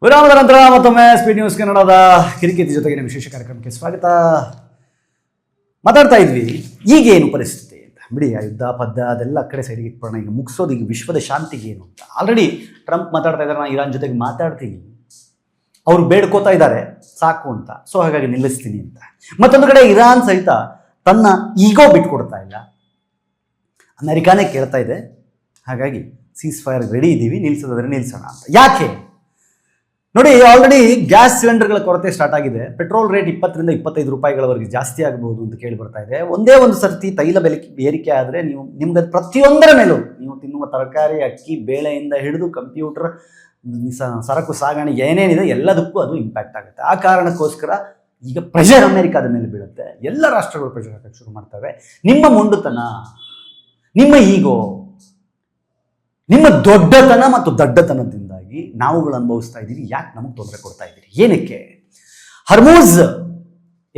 ವಿರಾಮದ ನಂತರ ಮತ್ತೊಮ್ಮೆ ಸ್ಪೀಡ್ ನ್ಯೂಸ್ ಕನ್ನಡದ ಕಿರಿಕಿರಿ ಜೊತೆಗೆ ವಿಶೇಷ ಕಾರ್ಯಕ್ರಮಕ್ಕೆ ಸ್ವಾಗತ. ಮಾತಾಡ್ತಾ ಇದ್ವಿ ಈಗೇನು ಪರಿಸ್ಥಿತಿ ಅಂತ. ಬಿಡಿ ಆ ಯುದ್ಧ ಪದ್ದ ಅದೆಲ್ಲ ಕಡೆ ಸೈಡಿಗೆ ಇಟ್ಕೊಳ್ಳೋಣ. ಈಗ ಮುಗಿಸೋದು ಈಗ ವಿಶ್ವದ ಶಾಂತಿಗೆ ಏನು ಅಂತ. ಆಲ್ರೆಡಿ ಟ್ರಂಪ್ ಮಾತಾಡ್ತಾ ಇದ್ದಾರೆ, ನಾನು ಇರಾನ್ ಜೊತೆಗೆ ಮಾತಾಡ್ತೀನಿ, ಅವರು ಬೇಡ್ಕೋತಾ ಇದ್ದಾರೆ ಸಾಕು ಅಂತ, ಸೊ ಹಾಗಾಗಿ ನಿಲ್ಲಿಸ್ತೀನಿ ಅಂತ. ಮತ್ತೊಂದು ಕಡೆ ಇರಾನ್ ಸಹಿತ ತನ್ನ ಈಗೋ ಬಿಟ್ಕೊಡ್ತಾ ಇಲ್ಲ, ಅಮೆರಿಕಾನೇ ಕೇಳ್ತಾ ಇದೆ, ಹಾಗಾಗಿ ಸೀಸ್ ಫೈರ್ ರೆಡಿ ಇದ್ದೀವಿ, ನಿಲ್ಸೋದಾದ್ರೆ ನಿಲ್ಸೋಣ ಅಂತ. ಯಾಕೆ ನೋಡಿ, ಆಲ್ರೆಡಿ ಗ್ಯಾಸ್ ಸಿಲಿಂಡರ್ಗಳ ಕೊರತೆ ಸ್ಟಾರ್ಟ್ ಆಗಿದೆ. ಪೆಟ್ರೋಲ್ ರೇಟ್ 20 ರಿಂದ 25 ರೂಪಾಯಿಗಳವರೆಗೆ ಜಾಸ್ತಿ ಆಗಬಹುದು ಅಂತ ಕೇಳಿ ಬರ್ತಾ ಇದೆ. ಒಂದೇ ಒಂದು ಸರ್ತಿ ತೈಲ ಬೆಲೆ ಏರಿಕೆ ಆದರೆ ನಿಮ್ಗೆ ಪ್ರತಿಯೊಂದರ ಮೇಲೂ, ನೀವು ತಿನ್ನುವ ತರಕಾರಿ, ಅಕ್ಕಿ, ಬೇಳೆಯಿಂದ ಹಿಡಿದು ಕಂಪ್ಯೂಟರ್, ಸರಕು ಸಾಗಣೆ ಏನೇನಿದೆ ಎಲ್ಲದಕ್ಕೂ ಅದು ಇಂಪ್ಯಾಕ್ಟ್ ಆಗುತ್ತೆ. ಆ ಕಾರಣಕ್ಕೋಸ್ಕರ ಈಗ ಪ್ರೆಷರ್ ಅಮೆರಿಕಾದ ಮೇಲೆ ಬೀಳುತ್ತೆ. ಎಲ್ಲ ರಾಷ್ಟ್ರಗಳು ಪ್ರೆಷರ್ ಹಾಕಕ್ಕೆ ಶುರು ಮಾಡ್ತವೆ. ನಿಮ್ಮ ಮೊಂಡುತನ, ನಿಮ್ಮ ಈಗೋ, ನಿಮ್ಮ ದೊಡ್ಡತನ ಮತ್ತು ದಡ್ಡತನದಿಂದಾಗಿ ನಾವುಗಳು ಅನುಭವಿಸ್ತಾ ಇದ್ದೀವಿ. ಯಾಕೆ ನಮಗೆ ತೊಂದರೆ ಕೊಡ್ತಾ ಇದ್ದೀರಿ? ಏನಕ್ಕೆ? ಹರ್ಮೂಜ್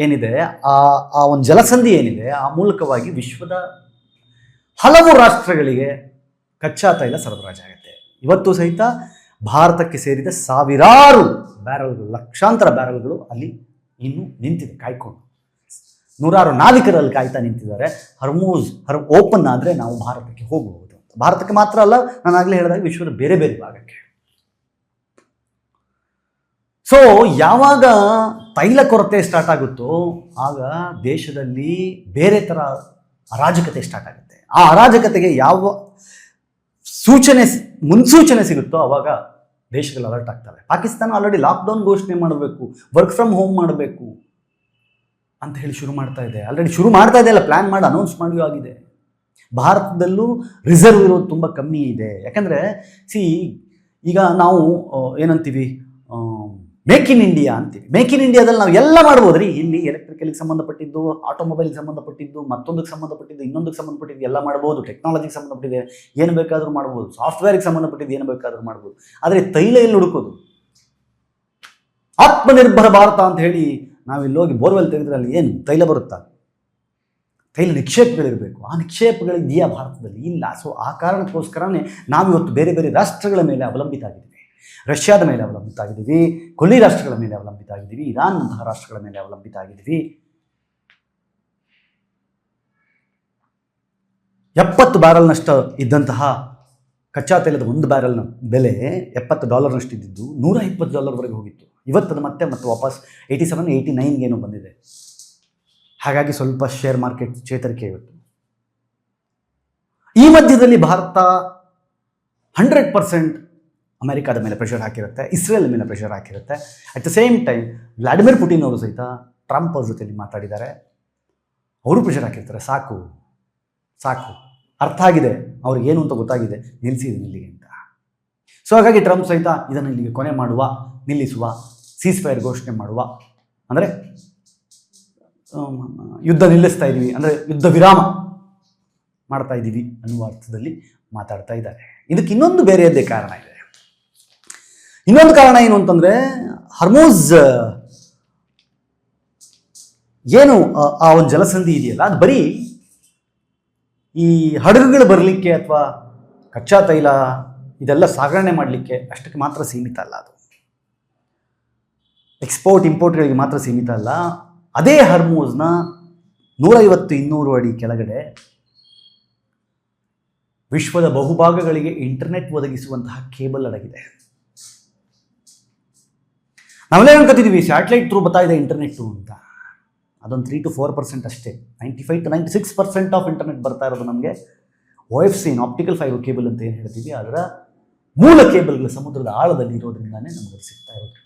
ಏನಿದೆ, ಆ ಒಂದು ಜಲಸಂಧಿ ಏನಿದೆ, ಆ ಮೂಲಕವಾಗಿ ವಿಶ್ವದ ಹಲವು ರಾಷ್ಟ್ರಗಳಿಗೆ ಕಚ್ಚಾ ತೈಲ ಸರಬರಾಜಾಗುತ್ತೆ. ಇವತ್ತು ಸಹಿತ ಭಾರತಕ್ಕೆ ಸೇರಿದ ಸಾವಿರಾರು ಬ್ಯಾರಲ್ಗಳು, ಲಕ್ಷಾಂತರ ಬ್ಯಾರಲ್ಗಳು ಅಲ್ಲಿ ಇನ್ನೂ ನಿಂತಿದೆ ಕಾಯ್ಕೊಂಡು. ನೂರಾರು ನಾವಿಕರಲ್ಲಿ ಕಾಯ್ತಾ ನಿಂತಿದ್ದಾರೆ. ಹರ್ಮೂಜ್ ಓಪನ್ ಆದರೆ ನಾವು ಭಾರತಕ್ಕೆ ಹೋಗಬಹುದು. ಭಾರತಕ್ಕೆ ಮಾತ್ರ ಅಲ್ಲ, ನಾನು ಆಗಲೇ ಹೇಳಿದಾಗ ವಿಶ್ವದ ಬೇರೆ ಬೇರೆ ಭಾಗಕ್ಕೆ. ಸೊ ಯಾವಾಗ ತೈಲ ಕೊರತೆ ಸ್ಟಾರ್ಟ್ ಆಗುತ್ತೋ ಆಗ ದೇಶದಲ್ಲಿ ಬೇರೆ ಥರ ಅರಾಜಕತೆ ಸ್ಟಾರ್ಟ್ ಆಗುತ್ತೆ. ಆ ಅರಾಜಕತೆಗೆ ಯಾವ ಮುನ್ಸೂಚನೆ ಸಿಗುತ್ತೋ ಆವಾಗ ದೇಶಗಳು ಅಲರ್ಟ್ ಆಗ್ತವೆ. ಪಾಕಿಸ್ತಾನ ಆಲ್ರೆಡಿ ಲಾಕ್ಡೌನ್ ಘೋಷಣೆ ಮಾಡಬೇಕು, ವರ್ಕ್ ಫ್ರಮ್ ಹೋಮ್ ಮಾಡಬೇಕು ಅಂತ ಹೇಳಿ ಶುರು ಮಾಡ್ತಾ ಇದೆ. ಆಲ್ರೆಡಿ ಶುರು ಮಾಡ್ತಾ ಇದೆ ಅಲ್ಲ, ಪ್ಲ್ಯಾನ್ ಮಾಡಿ ಅನೌನ್ಸ್ ಮಾಡಿಯೂ ಆಗಿದೆ. ಭಾರತದಲ್ಲೂ ರಿಸರ್ವ್ ಇರೋದು ತುಂಬ ಕಮ್ಮಿ ಇದೆ. ಯಾಕಂದರೆ ಈಗ ನಾವು ಏನಂತೀವಿ, ಮೇಕ್ ಇನ್ ಇಂಡಿಯಾ ಅಂತೀವಿ. ಮೇಕ್ ಇನ್ ಇಂಡಿಯಾದಲ್ಲಿ ನಾವು ಎಲ್ಲ ಮಾಡ್ಬೋದು ರೀ. ಇಲ್ಲಿ ಎಲೆಕ್ಟ್ರಿಕಲ್ಗೆ ಸಂಬಂಧಪಟ್ಟಿದ್ದು, ಆಟೋಮೊಬೈಲ್ಗೆ ಸಂಬಂಧಪಟ್ಟಿದ್ದು, ಮತ್ತೊಂದಕ್ಕೆ ಸಂಬಂಧಪಟ್ಟಿದ್ದು, ಇನ್ನೊಂದಕ್ಕೆ ಸಂಬಂಧಪಟ್ಟಿದ್ದು ಎಲ್ಲ ಮಾಡ್ಬೋದು. ಟೆಕ್ನಾಲಜಿಗೆ ಸಂಬಂಧಪಟ್ಟಿದೆ ಏನು ಬೇಕಾದರೂ ಮಾಡ್ಬೋದು. ಸಾಫ್ಟ್ವೇರ್ಗೆ ಸಂಬಂಧಪಟ್ಟಿದ್ದು ಏನು ಬೇಕಾದರೂ ಮಾಡ್ಬೋದು. ಆದರೆ ತೈಲ ಎಲ್ಲಿ ಹುಡುಕೋದು? ಆತ್ಮನಿರ್ಭರ ಭಾರತ ಅಂತ ಹೇಳಿ ನಾವಿಲ್ಲಿ ಹೋಗಿ ಬೋರ್ವೆಲ್ ತೆಗೆದ್ರೆ ಅಲ್ಲಿ ಏನು ತೈಲ ಬರುತ್ತಾ? ತೈಲ ನಿಕ್ಷೇಪಗಳಿರಬೇಕು. ಆ ನಿಕ್ಷೇಪಗಳಿದೆಯಾ ಭಾರತದಲ್ಲಿ? ಇಲ್ಲ. ಸೊ ಆ ಕಾರಣಕ್ಕೋಸ್ಕರನೇ ನಾವಿವತ್ತು ಬೇರೆ ಬೇರೆ ರಾಷ್ಟ್ರಗಳ ಮೇಲೆ ಅವಲಂಬಿತ ಆಗಿದ್ದೀವಿ. ರಷ್ಯಾದ ಮೇಲೆ ಅವಲಂಬಿತ ಆಗಿದ್ದೀವಿ, ಕೊಲ್ಲಿ ರಾಷ್ಟ್ರಗಳ ಮೇಲೆ ಅವಲಂಬಿತ ಆಗಿದ್ದೀವಿ, ಇರಾನ್ನಂತಹ ರಾಷ್ಟ್ರಗಳ ಮೇಲೆ ಅವಲಂಬಿತ ಆಗಿದ್ದೀವಿ. 70 ಬ್ಯಾರಲ್ನಷ್ಟು ಇದ್ದಂತಹ ಕಚ್ಚಾ ತೈಲದ ಒಂದು ಬ್ಯಾರಲ್ನ ಬೆಲೆ $70 ಇದ್ದಿದ್ದು $120 ಹೋಗಿತ್ತು. ಇವತ್ತದು ಮತ್ತೆ ವಾಪಸ್ 87, 89 ಬಂದಿದೆ. ಹಾಗಾಗಿ ಸ್ವಲ್ಪ ಶೇರ್ ಮಾರ್ಕೆಟ್ ಚೇತರಿಕೆ ಇವತ್ತು. ಈ ಮಧ್ಯದಲ್ಲಿ ಭಾರತ 100% ಅಮೆರಿಕಾದ ಮೇಲೆ ಪ್ರೆಷರ್ ಹಾಕಿರುತ್ತೆ, ಇಸ್ರೇಲ್ ಮೇಲೆ ಪ್ರೆಷರ್ ಹಾಕಿರುತ್ತೆ. At the same time Vladimir Putin ಅವರು ಸಹಿತ ಟ್ರಂಪ್ ಅವ್ರ ಜೊತೆಲಿ ಮಾತಾಡಿದ್ದಾರೆ. ಅವರು ಪ್ರೆಷರ್ ಹಾಕಿರ್ತಾರೆ, ಸಾಕು ಸಾಕು, ಅರ್ಥ ಆಗಿದೆ ಅವ್ರಿಗೆ ಏನು ಅಂತ ಗೊತ್ತಾಗಿದೆ, ನಿಲ್ಲಿಸಿದ್ದೀನಿ ಇಲ್ಲಿಗೆ ಅಂತ. ಸೊ ಹಾಗಾಗಿ ಟ್ರಂಪ್ ಸಹಿತ ಇದನ್ನು ಇಲ್ಲಿಗೆ ಕೊನೆ ಮಾಡುವ, ನಿಲ್ಲಿಸುವ, ಸೀಸ್ ಫೈರ್ ಘೋಷಣೆ ಮಾಡುವ, ಅಂದರೆ ಯುದ್ಧ ನಿಲ್ಲಿಸ್ತಾ ಇದ್ದೀವಿ, ಅಂದರೆ ಯುದ್ಧ ವಿರಾಮ ಮಾಡ್ತಾ ಇದ್ದೀವಿ ಅನ್ನುವ ಅರ್ಥದಲ್ಲಿ ಮಾತಾಡ್ತಾ ಇದ್ದಾರೆ. ಇದಕ್ಕೆ ಇನ್ನೊಂದು ಬೇರೆಯದ್ದೇ ಕಾರಣ ಇದೆ. ಇನ್ನೊಂದು ಕಾರಣ ಏನು ಅಂತಂದರೆ, ಹರ್ಮೂಜ್ ಏನು ಆ ಒಂದು ಜಲಸಂಧಿ ಇದೆಯಲ್ಲ, ಅದು ಬರೀ ಈ ಹಡಗುಗಳು ಬರಲಿಕ್ಕೆ ಅಥವಾ ಕಚ್ಚಾ ತೈಲ ಇದೆಲ್ಲ ಸಾಗಣೆ ಮಾಡಲಿಕ್ಕೆ ಅಷ್ಟಕ್ಕೆ ಮಾತ್ರ ಸೀಮಿತ ಅಲ್ಲ. ಅದು ಎಕ್ಸ್ಪೋರ್ಟ್ ಇಂಪೋರ್ಟ್ಗಳಿಗೆ ಮಾತ್ರ ಸೀಮಿತ ಅಲ್ಲ. ಅದೇ ಹರ್ಮೂಜ್ನ 150-200 ಅಡಿ ಕೆಳಗಡೆ ವಿಶ್ವದ ಬಹುಭಾಗಗಳಿಗೆ ಇಂಟರ್ನೆಟ್ ಒದಗಿಸುವಂತಹ ಕೇಬಲ್ ಅಡಗಿದೆ. ನಾವೆಲ್ಲ ಅನ್ಕೋತಿದ್ದೀವಿ ಸ್ಯಾಟಲೈಟ್ ಥ್ರೂ ಬರ್ತಾ ಇದೆ ಇಂಟರ್ನೆಟ್ಟು ಅಂತ. ಅದೊಂದು 3-4% ಅಷ್ಟೇ. 95-96% ಆಫ್ ಇಂಟರ್ನೆಟ್ ಬರ್ತಾ ಇರೋದು ನಮಗೆ OFC, ಆಪ್ಟಿಕಲ್ ಫೈಬರ್ ಕೇಬಲ್ ಅಂತ ಏನು ಹೇಳ್ತೀವಿ, ಅದರ ಮೂಲ ಕೇಬಲ್ಗಳು ಸಮುದ್ರದ ಆಳದಲ್ಲಿ ಇರೋದ್ರಿಂದಾನೇ ನಮಗೆ ಸಿಗ್ತಾ ಇರೋದು.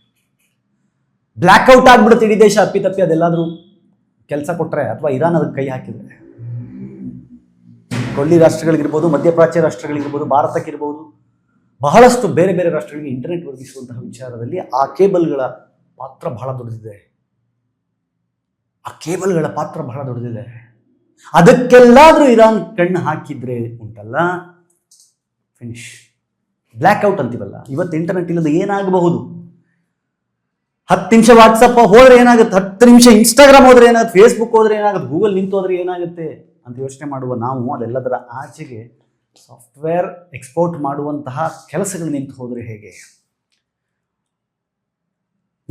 ಬ್ಲ್ಯಾಕ್ಔಟ್ ಆಗಿಬಿಡುತ್ತೆ ಇಡೀ ದೇಶ ಅಪ್ಪಿತಪ್ಪಿ ಅದೆಲ್ಲಾದರೂ ಕೆಲಸ ಕೊಟ್ಟರೆ, ಅಥವಾ ಇರಾನ್ ಅದಕ್ಕೆ ಕೈ ಹಾಕಿದರೆ. ಕೊಲ್ಲಿ ರಾಷ್ಟ್ರಗಳಿಗಿರ್ಬೋದು, ಮಧ್ಯಪ್ರಾಚ್ಯ ರಾಷ್ಟ್ರಗಳಿಗಿರ್ಬೋದು, ಭಾರತಕ್ಕಿರ್ಬೋದು, ಬಹಳಷ್ಟು ಬೇರೆ ಬೇರೆ ರಾಷ್ಟ್ರಗಳಿಗೆ ಇಂಟರ್ನೆಟ್ ಒದಗಿಸುವಂತಹ ವಿಚಾರದಲ್ಲಿ ಆ ಕೇಬಲ್ಗಳ ಪಾತ್ರ ಬಹಳ ದೊಡ್ಡದಿದೆ. ಅದಕ್ಕೆಲ್ಲಾದರೂ ಇರಾನ್ ಕಣ್ಣು ಹಾಕಿದ್ರೆ ಉಂಟಲ್ಲ, ಫಿನಿಶ್. ಬ್ಲ್ಯಾಕ್ಔಟ್ ಅಂತೀವಲ್ಲ, ಇವತ್ತು ಇಂಟರ್ನೆಟ್ ಇಲ್ಲದೆ ಏನಾಗಬಹುದು? 10 ನಿಮಿಷ ವಾಟ್ಸಪ್ ಹೋದ್ರೆ ಏನಾಗುತ್ತೆ, 10 ನಿಮಿಷ ಇನ್ಸ್ಟಾಗ್ರಾಮ್ ಹೋದ್ರೆ ಏನಾಗುತ್ತೆ, ಫೇಸ್ಬುಕ್ ಹೋದ್ರೆ ಏನಾಗುತ್ತೆ, ಗೂಗಲ್ ನಿಂತು ಹೋದ್ರೆ ಏನಾಗುತ್ತೆ ಅಂತ ಯೋಚನೆ ಮಾಡುವ ನಾವು ಅದೆಲ್ಲದರ ಆಚೆಗೆ ಸಾಫ್ಟ್ವೇರ್ ಎಕ್ಸ್ಪೋರ್ಟ್ ಮಾಡುವಂತಹ ಕೆಲಸಗಳು ನಿಂತು ಹೋದರೆ ಹೇಗೆ?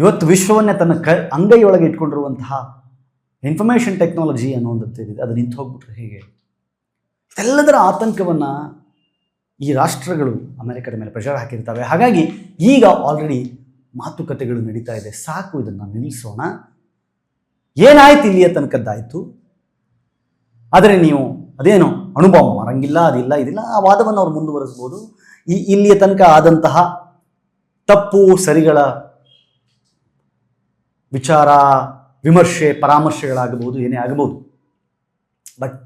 ಇವತ್ತು ವಿಶ್ವವನ್ನೇ ತನ್ನ ಅಂಗೈಯೊಳಗೆ ಇಟ್ಕೊಂಡಿರುವಂತಹ ಇನ್ಫಾರ್ಮೇಷನ್ ಟೆಕ್ನಾಲಜಿ ಅನ್ನೋಂಥದ್ದು ಅದು ನಿಂತು ಹೋಗ್ಬಿಟ್ರೆ ಹೇಗೆ? ಇದೆಲ್ಲದರ ಆತಂಕವನ್ನು ಈ ರಾಷ್ಟ್ರಗಳು ಅಮೆರಿಕದ ಮೇಲೆ ಪ್ರೆಷರ್ ಹಾಕಿರ್ತವೆ. ಹಾಗಾಗಿ ಈಗ ಆಲ್ರೆಡಿ ಮಾತುಕತೆಗಳು ನಡೀತಾ ಇದೆ. ಸಾಕು, ಇದನ್ನು ನಿಲ್ಲಿಸೋಣ. ಏನಾಯ್ತು ಇಲ್ಲಿಯ ತನಕದ್ದಾಯಿತು, ಆದರೆ ನೀವು ಅದೇನು ಅಣುಬಾಂಬ್ ಮಾರಂಗಿಲ್ಲ, ಅದಿಲ್ಲ ಇದಿಲ್ಲ, ಆ ವಾದವನ್ನು ಅವ್ರು ಮುಂದುವರಿಸ್ಬೋದು. ಇಲ್ಲಿಯ ತನಕ ಆದಂತಹ ತಪ್ಪು ಸರಿಗಳ ವಿಚಾರ ವಿಮರ್ಶೆ ಪರಾಮರ್ಶೆಗಳಾಗಬಹುದು, ಏನೇ ಆಗಬಹುದು. ಬಟ್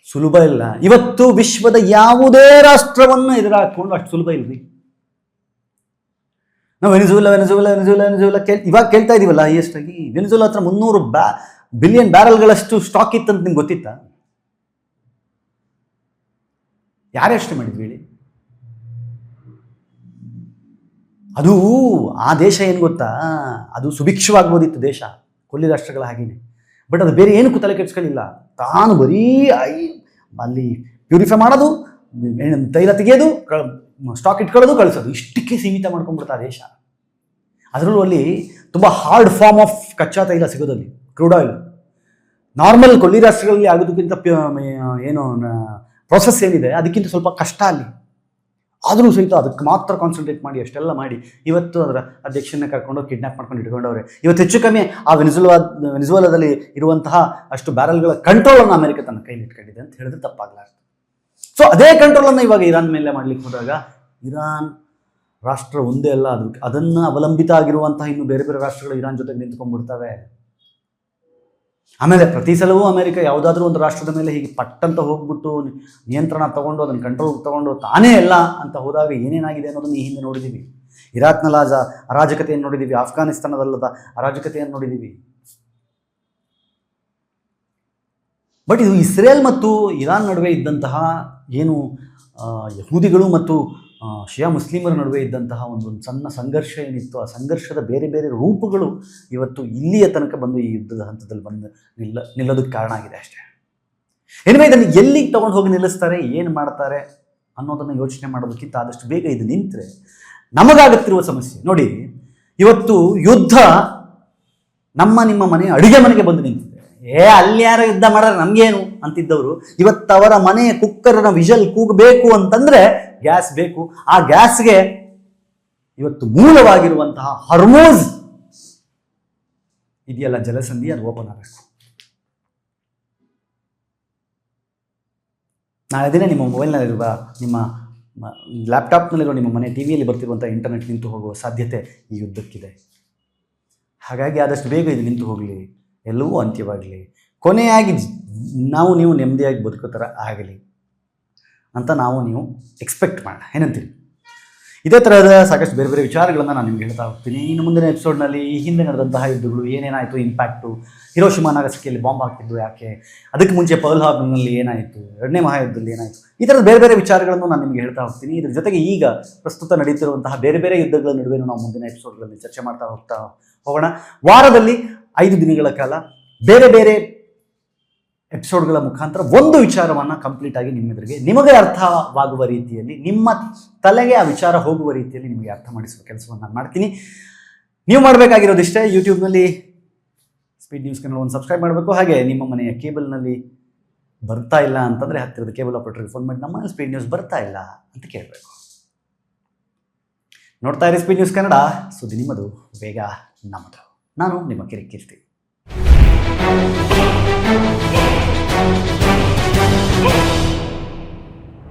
ಸುಲಭ ಇಲ್ಲ. ಇವತ್ತು ವಿಶ್ವದ ಯಾವುದೇ ರಾಷ್ಟ್ರವನ್ನು ಎದುರಾಕೊಂಡು ಅಷ್ಟು ಸುಲಭ ಇಲ್ರಿ. ನಾವು ವೆನಿಜುವೆಲಾ ಇವಾಗ ಕೇಳ್ತಾ ಇದೀವಲ್ಲ, ಎಷ್ಟಾಗಿ ವೆನಿಜುವೆಲಾ ಹತ್ರ 300 ಬಿಲಿಯನ್ ಬ್ಯಾರಲ್ಗಳಷ್ಟು ಸ್ಟಾಕ್ ಇತ್ತಂತ ನಿಮ್ಗೆ ಗೊತ್ತಿತ್ತಾ? ಯಾರೆಷ್ಟು ಮಾಡಿದ್ವಿ ಹೇಳಿ? ಅದು ಆ ದೇಶ ಏನು ಗೊತ್ತಾ, ಅದು ಸುಭಿಕ್ಷವಾಗ್ಬೋದಿತ್ತು ದೇಶ, ಕೊಲ್ಲಿ ರಾಷ್ಟ್ರಗಳ ಹಾಗೇನೆ. ಬಟ್ ಅದು ಬೇರೆ ಏನಕ್ಕೂ ತಲೆ ಕೆಡಿಸ್ಕೊಳ್ಳಿಲ್ಲ. ತಾನು ಬರೀ ಅಲ್ಲಿ ಪ್ಯೂರಿಫೈ ಮಾಡೋದು, ತೈಲ ತೆಗೆಯೋದು, ಸ್ಟಾಕ್ ಇಟ್ಕೊಳ್ಳೋದು, ಕಳಿಸೋದು, ಇಷ್ಟಕ್ಕೆ ಸೀಮಿತ ಮಾಡ್ಕೊಂಡ್ಬಿಡ್ತಾ ದೇಶ. ಅದರಲ್ಲೂ ಅಲ್ಲಿ ತುಂಬ ಹಾರ್ಡ್ ಫಾರ್ಮ್ ಆಫ್ ಕಚ್ಚಾ ತೈಲ ಸಿಗೋದಲ್ಲಿ, ಕ್ರೂಡ್ ಆಯಿಲ್. ನಾರ್ಮಲ್ ಕೊಲ್ಲಿ ರಾಷ್ಟ್ರಗಳಲ್ಲಿ ಆಗೋದಕ್ಕಿಂತ ಏನು ಪ್ರೊಸೆಸ್ ಏನಿದೆ ಅದಕ್ಕಿಂತ ಸ್ವಲ್ಪ ಕಷ್ಟ ಅಲ್ಲಿ. ಆದರೂ ಸಹಿತ ಅದಕ್ಕೆ ಮಾತ್ರ ಕಾನ್ಸಂಟ್ರೇಟ್ ಮಾಡಿ ಅಷ್ಟೆಲ್ಲ ಮಾಡಿ ಇವತ್ತು ಅದರ ಅಧ್ಯಕ್ಷನ ಕರ್ಕೊಂಡು ಕಿಡ್ನಾಪ್ ಮಾಡ್ಕೊಂಡು ಇಟ್ಕೊಂಡವ್ರೆ. ಇವತ್ತು ಹೆಚ್ಚು ಕಮ್ಮಿ ಆ ವೆನಿಜುವೆಲಾದಲ್ಲಿ ಇರುವಂತಹ ಅಷ್ಟು ಬ್ಯಾರಲ್ಗಳ ಕಂಟ್ರೋಲನ್ನು ಅಮೆರಿಕ ತನ್ನ ಕೈಲಿ ಇಟ್ಕೊಂಡಿದೆ ಅಂತ ಹೇಳಿದ್ರೆ ತಪ್ಪಾಗಲಾರ್ದು. ಸೊ ಅದೇ ಕಂಟ್ರೋಲನ್ನು ಇವಾಗ ಇರಾನ್ ಮೇಲೆ ಮಾಡ್ಲಿಕ್ಕೆ ಹೋದಾಗ ಇರಾನ್ ರಾಷ್ಟ್ರ ಒಂದೇ ಅಲ್ಲ, ಅದನ್ನು ಅವಲಂಬಿತ ಆಗಿರುವಂತಹ ಇನ್ನು ಬೇರೆ ಬೇರೆ ರಾಷ್ಟ್ರಗಳು ಇರಾನ್ ಜೊತೆಗೆ ನಿಂತ್ಕೊಂಡ್ಬಿಡ್ತವೆ. ಆಮೇಲೆ ಪ್ರತಿ ಸಲವೂ ಅಮೆರಿಕ ಯಾವುದಾದ್ರೂ ಒಂದು ರಾಷ್ಟ್ರದ ಮೇಲೆ ಹೀಗೆ ಪಟ್ಟಂತ ಹೋಗ್ಬಿಟ್ಟು ನಿಯಂತ್ರಣ ತಗೊಂಡು ಅದನ್ನು ಕಂಟ್ರೋಲ್ ತಗೊಂಡು ತಾನೇ ಎಲ್ಲ ಅಂತ ಹೋದಾಗ ಏನೇನಾಗಿದೆ ಅನ್ನೋದನ್ನು ಈ ಹಿಂದೆ ನೋಡಿದ್ದೀವಿ. ಇರಾಕ್ನಲ್ಲಿ ಅರಾಜಕತೆಯನ್ನು ನೋಡಿದ್ದೀವಿ, ಆಫ್ಘಾನಿಸ್ತಾನದಲ್ಲದ ಅರಾಜಕತೆಯನ್ನು ನೋಡಿದ್ದೀವಿ. ಬಟ್ ಇದು ಇಸ್ರೇಲ್ ಮತ್ತು ಇರಾನ್ ನಡುವೆ ಇದ್ದಂತಹ ಏನು ಯಹೂದಿಗಳು ಮತ್ತು ಶಿಯಾ ಮುಸ್ಲಿಮರ ನಡುವೆ ಇದ್ದಂತಹ ಒಂದು ಸಣ್ಣ ಸಂಘರ್ಷ ಏನಿತ್ತು, ಆ ಸಂಘರ್ಷದ ಬೇರೆ ಬೇರೆ ರೂಪಗಳು ಇವತ್ತು ಇಲ್ಲಿಯ ತನಕ ಬಂದು ಈ ಯುದ್ಧದ ಹಂತದಲ್ಲಿ ಬಂದು ನಿಲ್ಲೋದಕ್ಕೆ ಕಾರಣ ಆಗಿದೆ ಅಷ್ಟೇ. ಏನಿವೆ ಇದನ್ನು ಎಲ್ಲಿಗೆ ತೊಗೊಂಡು ಹೋಗಿ ನಿಲ್ಲಿಸ್ತಾರೆ, ಏನು ಮಾಡ್ತಾರೆ ಅನ್ನೋದನ್ನು ಯೋಚನೆ ಮಾಡೋದಕ್ಕಿಂತ ಆದಷ್ಟು ಬೇಗ ಇದು ನಿಂತರೆ ನಮಗಾಗುತ್ತಿರುವ ಸಮಸ್ಯೆ ನೋಡಿ. ಇವತ್ತು ಯುದ್ಧ ನಿಮ್ಮ ಮನೆ ಅಡುಗೆ ಮನೆಗೆ ಬಂದು ನಿಂತಿದೆ. ಅಲ್ಲಿ ಯಾರು ಯುದ್ಧ ಮಾಡಿದ್ರೆ ನಮಗೇನು ಅಂತಿದ್ದವರು ಇವತ್ತು ಅವರ ಮನೆಯ ಕುಕ್ಕರ್ನ ವಿಷಲ್ ಕೂಗಬೇಕು ಅಂತಂದ್ರೆ ಗ್ಯಾಸ್ ಬೇಕು. ಆ ಗ್ಯಾಸ್ಗೆ ಇವತ್ತು ಮೂಲವಾಗಿರುವಂತಹ ಹಾರ್ಮೋಸ್ ಇದೆಯಲ್ಲ ಜಲಸಂಧಿ, ಅದು ಓಪನ್ ಆಗಬೇಕು. ನಾಳೆ ದಿನ ನಿಮ್ಮ ಮೊಬೈಲ್ನಲ್ಲಿರುವ, ನಿಮ್ಮ ಲ್ಯಾಪ್ಟಾಪ್ನಲ್ಲಿರುವ, ನಿಮ್ಮ ಮನೆ ಟಿವಿಯಲ್ಲಿ ಬರ್ತಿರುವಂಥ ಇಂಟರ್ನೆಟ್ ನಿಂತು ಹೋಗುವ ಸಾಧ್ಯತೆ ಈ ಯುದ್ಧಕ್ಕಿದೆ. ಹಾಗಾಗಿ ಆದಷ್ಟು ಬೇಗ ಇದು ನಿಂತು ಹೋಗಲಿ, ಎಲ್ಲವೂ ಅಂತ್ಯವಾಗಲಿ, ಕೊನೆಯಾಗಿ ನಾವು ನೀವು ನೆಮ್ಮದಿಯಾಗಿ ಬದುಕೋ ಥರ ಆಗಲಿ ಅಂತ ನಾವು ನೀವು ಎಕ್ಸ್ಪೆಕ್ಟ್ ಮಾಡೋಣ. ಏನಂತೀರಿ? ಇದೇ ಥರದ ಸಾಕಷ್ಟು ಬೇರೆ ಬೇರೆ ವಿಚಾರಗಳನ್ನು ನಾನು ನಿಮ್ಗೆ ಹೇಳ್ತಾ ಹೋಗ್ತೀನಿ. ಇನ್ನು ಮುಂದಿನ ಎಪಿಸೋಡ್ನಲ್ಲಿ ಈ ಹಿಂದೆ ನಡೆದಂತಹ ಯುದ್ಧಗಳು ಏನೇನಾಯಿತು, ಇಂಪ್ಯಾಕ್ಟು, ಹಿರೋಶಿಮಾ ನಾಗಸಾಕಿಯಲ್ಲಿ ಬಾಂಬ್ ಹಾಕಿದ್ದು ಯಾಕೆ, ಅದಕ್ಕೆ ಮುಂಚೆ ಪರ್ಲ್ ಹಾರ್ಬರ್ನಲ್ಲಿ ಏನಾಯಿತು, ಎರಡನೇ ಮಹಾಯುದ್ಧದಲ್ಲಿ ಏನಾಯಿತು, ಈ ಥರದ ಬೇರೆ ಬೇರೆ ವಿಚಾರಗಳನ್ನು ನಾನು ನಿಮಗೆ ಹೇಳ್ತಾ ಹೋಗ್ತೀನಿ. ಇದ್ರ ಜೊತೆಗೆ ಈಗ ಪ್ರಸ್ತುತ ನಡೀತಿರುವಂತಹ ಬೇರೆ ಬೇರೆ ಯುದ್ಧಗಳ ನಡುವೆ ನಾವು ಮುಂದಿನ ಎಪಿಸೋಡ್ಗಳಲ್ಲಿ ಚರ್ಚೆ ಮಾಡ್ತಾ ಹೋಗೋಣ. ವಾರದಲ್ಲಿ 5 ದಿನಗಳ ಕಾಲ ಬೇರೆ ಬೇರೆ ಎಪಿಸೋಡ್ಗಳ ಮುಖಾಂತರ ಒಂದು ವಿಚಾರವನ್ನು ಕಂಪ್ಲೀಟ್ ಆಗಿ ನಿಮ್ಮೆದುರಿಗೆ ನಿಮಗೆ ಅರ್ಥವಾಗುವ ರೀತಿಯಲ್ಲಿ, ನಿಮ್ಮ ತಲೆಗೆ ಆ ವಿಚಾರ ಹೋಗುವ ರೀತಿಯಲ್ಲಿ ನಿಮಗೆ ಅರ್ಥ ಮಾಡಿಸುವ ಕೆಲಸವನ್ನು ನಾನು ಮಾಡ್ತೀನಿ. ನೀವು ಮಾಡಬೇಕಾಗಿರೋದಿಷ್ಟೇ, ಯೂಟ್ಯೂಬ್ನಲ್ಲಿ ಸ್ಪೀಡ್ ನ್ಯೂಸ್ ಕನ್ನಡ ಒಂದು ಸಬ್ಸ್ಕ್ರೈಬ್ ಮಾಡಬೇಕು. ಹಾಗೆ ನಿಮ್ಮ ಮನೆಯ ಕೇಬಲ್ನಲ್ಲಿ ಬರ್ತಾ ಇಲ್ಲ ಅಂತಂದರೆ ಹತ್ತಿರದ ಕೇಬಲ್ ಆಪರೇಟರ್ಗೆ ಫೋನ್ ಮಾಡಿ ನಮ್ಮ ಸ್ಪೀಡ್ ನ್ಯೂಸ್ ಬರ್ತಾ ಇಲ್ಲ ಅಂತ ಕೇಳಬೇಕು. ನೋಡ್ತಾ ಇರಿ ಸ್ಪೀಡ್ ನ್ಯೂಸ್ ಕನ್ನಡ, ಸುದ್ದಿ ನಿಮ್ಮದು, ವೇಗ ನಮ್ಮದು. ನಾನು ನಿಮ್ಮ ಕಿರಿಕೀರ್ತಿ.